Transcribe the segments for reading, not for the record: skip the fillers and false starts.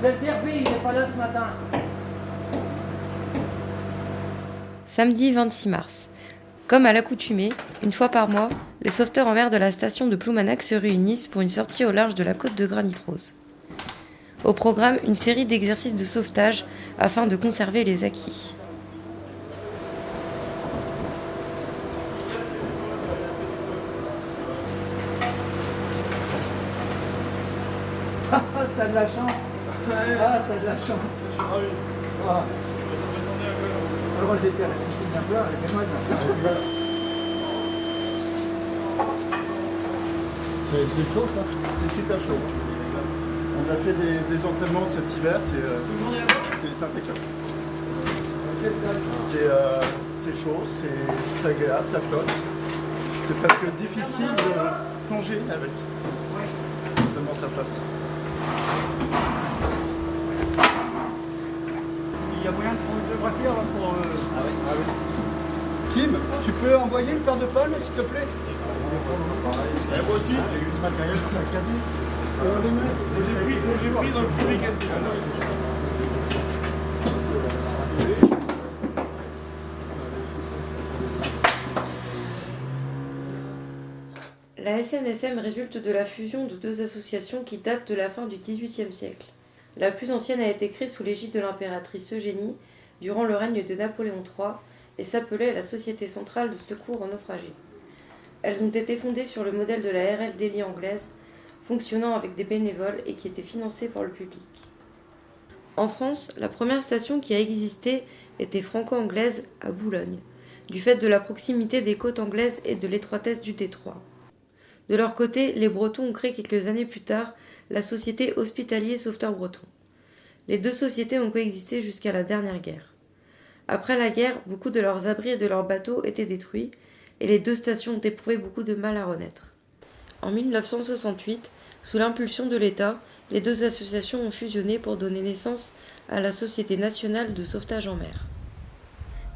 celle d'Hervé, il n'est pas là ce matin. Samedi 26 mars. Comme à l'accoutumée, une fois par mois, les sauveteurs en mer de la station de Ploumanac se réunissent pour une sortie au large de la côte de Granit Rose. Au programme, une série d'exercices de sauvetage afin de conserver les acquis. T'as de la chance. Ah, t'as de la chance. Ah. Alors j'étais à la piscine d'un soir, avec moi C'est chaud ça? C'est super chaud. On a fait des entraînements cet hiver, c'est impeccable. C'est chaud, c'est agréable, ça flotte. C'est presque difficile de plonger avec. Tellement ça flotte. Il y a moyen de prendre deux brassières là, pour... Ah oui. Kim, tu peux envoyer une paire de palmes s'il te plaît? Et moi aussi, j'ai eu du matériel pour la cabine. J'ai pris dans le public. La SNSM résulte de la fusion de deux associations qui datent de la fin du XVIIIe siècle. La plus ancienne a été créée sous l'égide de l'impératrice Eugénie durant le règne de Napoléon III et s'appelait la Société centrale de secours aux naufragés. Elles ont été fondées sur le modèle de la RL Delhi anglaise, fonctionnant avec des bénévoles et qui était financée par le public. En France, la première station qui a existé était franco-anglaise à Boulogne, du fait de la proximité des côtes anglaises et de l'étroitesse du détroit. De leur côté, les Bretons ont créé quelques années plus tard la Société Hospitalier Sauveteur Breton. Les deux sociétés ont coexisté jusqu'à la dernière guerre. Après la guerre, beaucoup de leurs abris et de leurs bateaux étaient détruits, et les deux stations ont éprouvé beaucoup de mal à renaître. En 1968, sous l'impulsion de l'État, les deux associations ont fusionné pour donner naissance à la Société nationale de sauvetage en mer.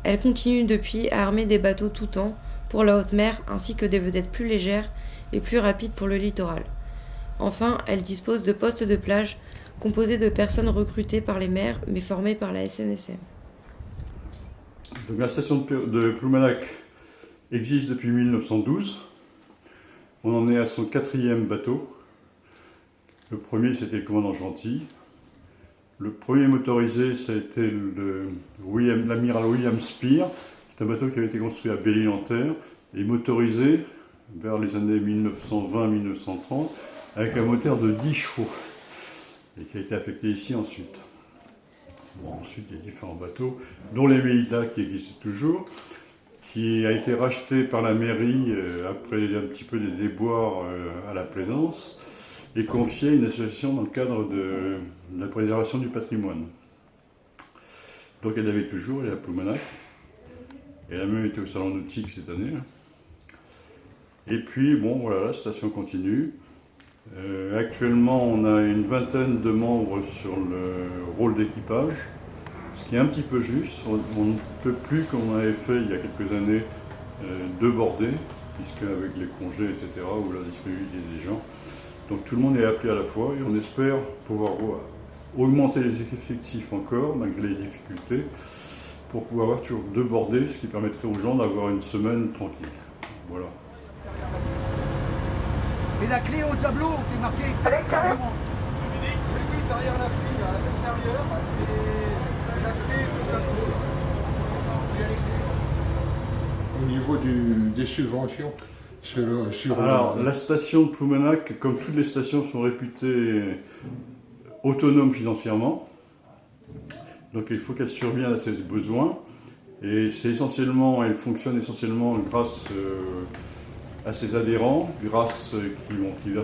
Elles continuent depuis à armer des bateaux tout temps pour la haute mer ainsi que des vedettes plus légères et plus rapides pour le littoral. Enfin, elles disposent de postes de plage composés de personnes recrutées par les maires mais formées par la SNSM. Donc, la station de Ploumanac existe depuis 1912. On en est à son 4e bateau. Le premier, c'était le commandant Gentil. Le premier motorisé, ça a été l'amiral William Spear. C'est un bateau qui avait été construit à Belle-Île-en-Terre et motorisé vers les années 1920-1930 avec un moteur de 10 chevaux et qui a été affecté ici ensuite. Bon, ensuite, il y a différents bateaux, dont les Mélitas qui existent toujours, qui a été racheté par la mairie après un petit peu des déboires à la Plaisance et confié à une association dans le cadre de la préservation du patrimoine. Donc elle avait toujours, elle est à Ploumanac. Elle a même été au salon nautique cette année. Et puis, bon, voilà, la station continue. Actuellement, on a une vingtaine de membres sur le rôle d'équipage, ce qui est un petit peu juste. On ne peut plus, comme on avait fait il y a quelques années, déborder, puisque avec les congés, etc., ou la disponibilité des gens. Donc tout le monde est appelé à la fois et on espère pouvoir augmenter les effectifs encore, malgré les difficultés, pour pouvoir toujours déborder, ce qui permettrait aux gens d'avoir une semaine tranquille. Voilà. Et la clé au tableau, c'est marqué carrément. Oui, derrière la pile à l'extérieur, et la clé au tableau. Au niveau des subventions Alors, la station de Ploumanac, comme toutes les stations, sont réputées autonomes financièrement. Donc il faut qu'elle survienne à ses besoins. Et elle fonctionne essentiellement grâce à ses adhérents, qui versent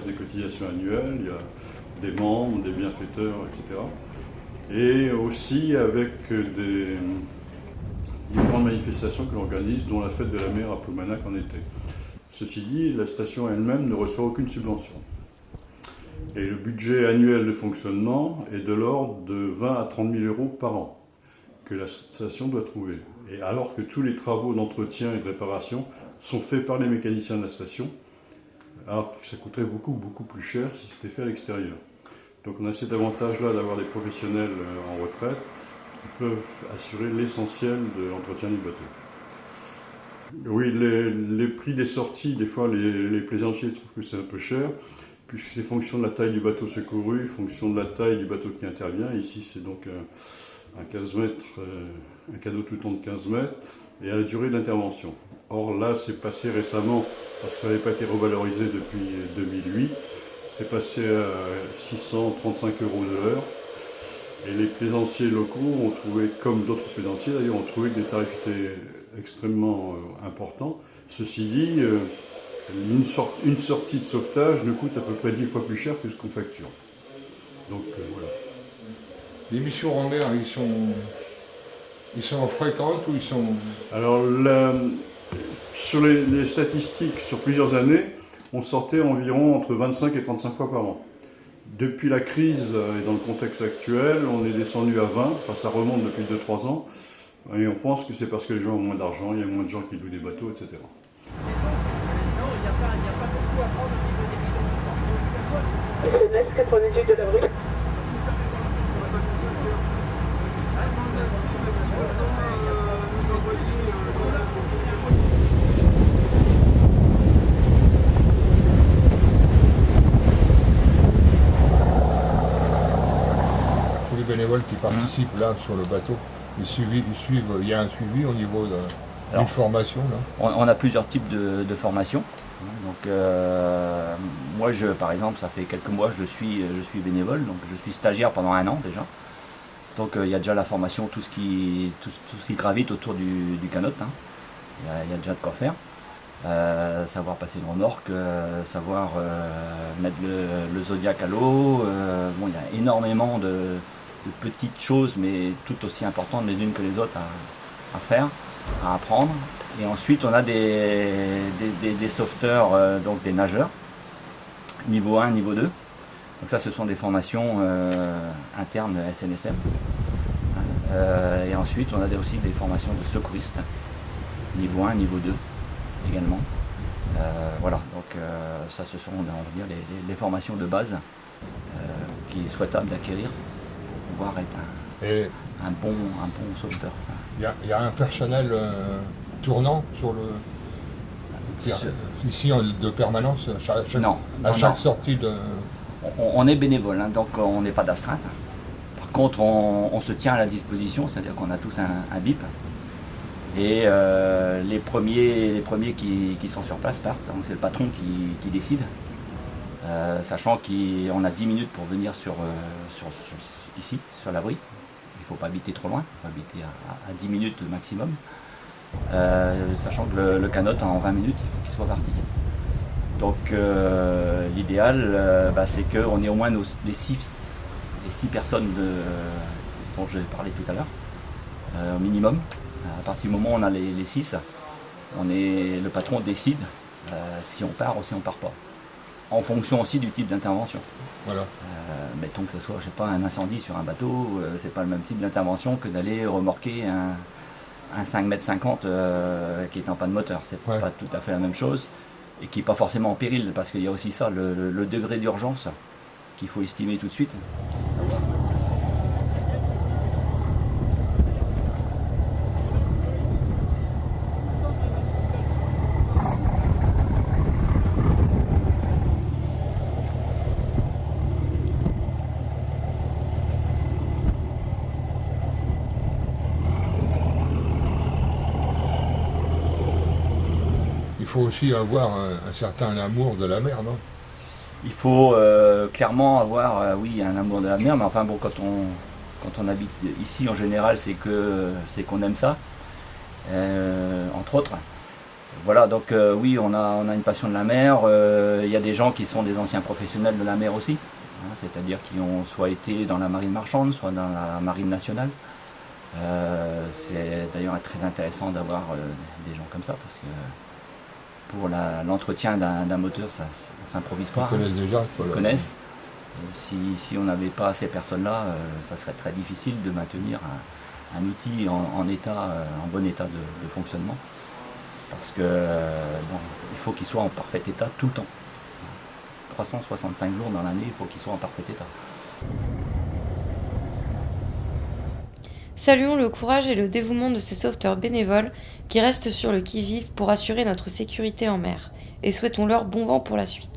des cotisations annuelles. Il y a des membres, des bienfaiteurs, etc. Et aussi avec des différentes manifestations que l'on organise, dont la fête de la mer à Ploumanac en été. Ceci dit, la station elle-même ne reçoit aucune subvention. Et le budget annuel de fonctionnement est de l'ordre de 20 à 30 000 euros par an que la station doit trouver. Et alors que tous les travaux d'entretien et de réparation sont faits par les mécaniciens de la station, alors que ça coûterait beaucoup plus cher si c'était fait à l'extérieur. Donc on a cet avantage-là d'avoir des professionnels en retraite qui peuvent assurer l'essentiel de l'entretien du bateau. Oui, les prix des sorties, des fois les plaisanciers trouvent que c'est un peu cher, puisque c'est fonction de la taille du bateau secouru, fonction de la taille du bateau qui intervient. Ici c'est donc un 15 mètres, un canot tout long de 15 mètres, et à la durée d'intervention. Or là c'est passé récemment, parce que ça n'avait pas été revalorisé depuis 2008, c'est passé à 635 € de l'heure. Et les plaisanciers locaux ont trouvé, comme d'autres plaisanciers d'ailleurs, ont trouvé que les tarifs étaient extrêmement importants. Ceci dit, une sortie de sauvetage nous coûte à peu près 10 fois plus cher que ce qu'on facture. Donc voilà. Les missions en mer, ils sont fréquentes ou ils sont... Alors, sur les statistiques, sur plusieurs années, on sortait environ entre 25 et 35 fois par an. Depuis la crise et dans le contexte actuel, on est descendu à 20, enfin ça remonte depuis 2-3 ans, et on pense que c'est parce que les gens ont moins d'argent, il y a moins de gens qui louent des bateaux, etc. Non, il n'y a pas beaucoup à prendre au niveau des bidons. 98 de l'avril. Tous les bénévoles qui participent là sur le bateau, ils suivent, il y a un suivi au niveau d'une formation là. On a plusieurs types de formations. Donc, moi, par exemple, ça fait quelques mois que je suis bénévole, donc je suis stagiaire pendant 1 an déjà. Donc il y a déjà la formation, tout ce qui gravite autour du canot. Hein. Il y a déjà de quoi faire. Savoir passer une remorque, savoir mettre le Zodiac à l'eau. Bon, il y a énormément de petites choses, mais tout aussi importantes les unes que les autres à faire, à apprendre. Et ensuite, on a des sauveteurs, donc des nageurs, niveau 1, niveau 2. Donc ça, ce sont des formations internes SNSM. Et ensuite, on a aussi des formations de secouristes, niveau 1, niveau 2 également. Voilà, donc ça, ce sont, on va dire, les formations de base qui est souhaitable d'acquérir pour pouvoir être un bon sauveteur. Il y a un personnel tournant sur le... Ici, de permanence, à chaque sortie de... On est bénévole, hein, donc on n'est pas d'astreinte. Par contre, on se tient à la disposition, c'est-à-dire qu'on a tous un BIP. Et les premiers qui sont sur place partent, donc c'est le patron qui décide. Sachant qu'on a 10 minutes pour venir ici, sur l'abri. Il ne faut pas habiter trop loin, il faut habiter à 10 minutes maximum. Sachant que le canot, en 20 minutes, il faut qu'il soit parti. Donc l'idéal, c'est qu'on ait au moins les 6 personnes dont j'ai parlé tout à l'heure, au minimum. À partir du moment où on a les 6, le patron décide si on part ou si on ne part pas. En fonction aussi du type d'intervention. Voilà. Mettons que ce soit, je sais pas, un incendie sur un bateau, c'est pas le même type d'intervention que d'aller remorquer un 5,50 m qui est en panne moteur. C'est pas tout à fait la même chose et qui n'est pas forcément en péril, parce qu'il y a aussi ça, le degré d'urgence qu'il faut estimer tout de suite. Il faut aussi avoir un certain amour de la mer, non? Il faut clairement avoir, un amour de la mer, mais enfin bon, quand on habite ici en général, c'est qu'on aime ça, entre autres. Voilà, donc oui, on a une passion de la mer. Il y a des gens qui sont des anciens professionnels de la mer aussi, hein, c'est-à-dire qui ont soit été dans la marine marchande, soit dans la marine nationale. C'est d'ailleurs très intéressant d'avoir des gens comme ça, parce que pour l'entretien d'un moteur, ça ne s'improvise pas. Ils connaissent déjà. Ils connaissent. Si on n'avait pas ces personnes-là, ça serait très difficile de maintenir un outil en bon état de fonctionnement. Parce que il faut qu'il soit en parfait état tout le temps. 365 jours dans l'année, il faut qu'il soit en parfait état. Saluons le courage et le dévouement de ces sauveteurs bénévoles qui restent sur le qui-vive pour assurer notre sécurité en mer, et souhaitons-leur bon vent pour la suite.